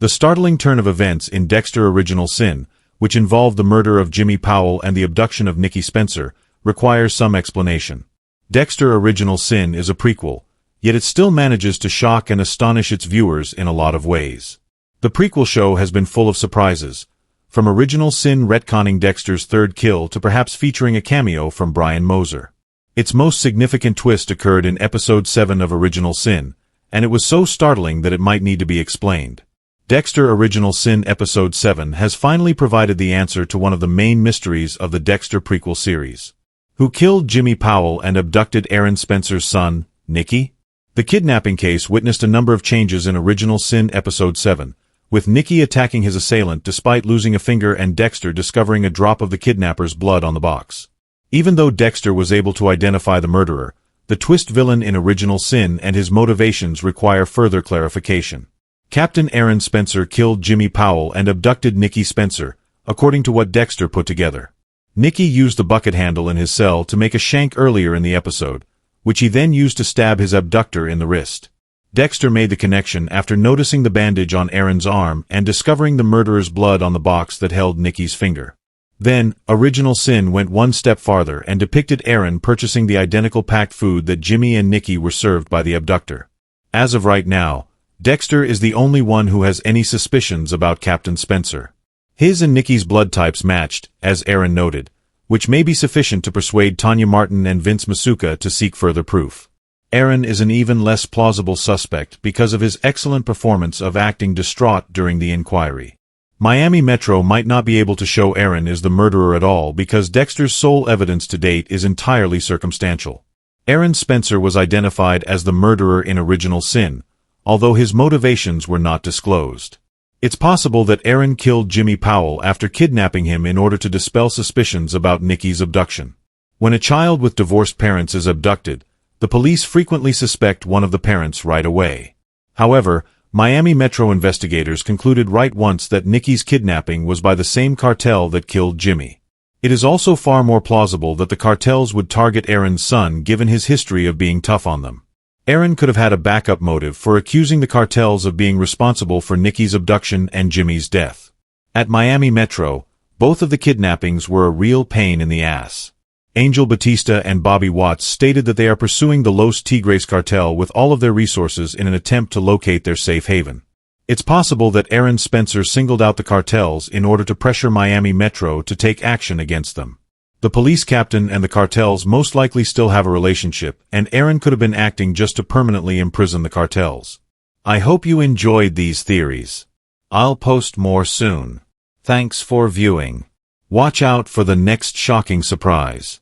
The startling turn of events in Dexter Original Sin, which involved the murder of Jimmy Powell and the abduction of Nicky Spencer, requires some explanation. Dexter Original Sin is a prequel, yet it still manages to shock and astonish its viewers in a lot of ways. The prequel show has been full of surprises, from Original Sin retconning Dexter's third kill to perhaps featuring a cameo from Brian Moser. Its most significant twist occurred in Episode 7 of Original Sin, and it was so startling that it might need to be explained. Dexter Original Sin Episode 7 has finally provided the answer to one of the main mysteries of the Dexter prequel series. Who killed Jimmy Powell and abducted Aaron Spencer's son, Nicky? The kidnapping case witnessed a number of changes in Original Sin Episode 7, with Nicky attacking his assailant despite losing a finger and Dexter discovering a drop of the kidnapper's blood on the box. Even though Dexter was able to identify the murderer, the twist villain in Original Sin and his motivations require further clarification. Captain Aaron Spencer killed Jimmy Powell and abducted Nicky Spencer, according to what Dexter put together. Nicky used the bucket handle in his cell to make a shank earlier in the episode, which he then used to stab his abductor in the wrist. Dexter made the connection after noticing the bandage on Aaron's arm and discovering the murderer's blood on the box that held Nicky's finger. Then, Original Sin went one step farther and depicted Aaron purchasing the identical packed food that Jimmy and Nicky were served by the abductor. As of right now, Dexter is the only one who has any suspicions about Captain Spencer. His and Nicky's blood types matched, as Aaron noted, which may be sufficient to persuade Tanya Martin and Vince Masuka to seek further proof. Aaron is an even less plausible suspect because of his excellent performance of acting distraught during the inquiry. Miami Metro might not be able to show Aaron is the murderer at all because Dexter's sole evidence to date is entirely circumstantial. Aaron Spencer was identified as the murderer in Original Sin, although his motivations were not disclosed. It's possible that Aaron killed Jimmy Powell after kidnapping him in order to dispel suspicions about Nicky's abduction. When a child with divorced parents is abducted, the police frequently suspect one of the parents right away. However, Miami Metro investigators concluded right once that Nicky's kidnapping was by the same cartel that killed Jimmy. It is also far more plausible that the cartels would target Aaron's son given his history of being tough on them. Aaron could have had a backup motive for accusing the cartels of being responsible for Nicky's abduction and Jimmy's death. At Miami Metro, both of the kidnappings were a real pain in the ass. Angel Batista and Bobby Watts stated that they are pursuing the Los Tigres cartel with all of their resources in an attempt to locate their safe haven. It's possible that Aaron Spencer singled out the cartels in order to pressure Miami Metro to take action against them. The police captain and the cartels most likely still have a relationship, and Aaron could have been acting just to permanently imprison the cartels. I hope you enjoyed these theories. I'll post more soon. Thanks for viewing. Watch out for the next shocking surprise.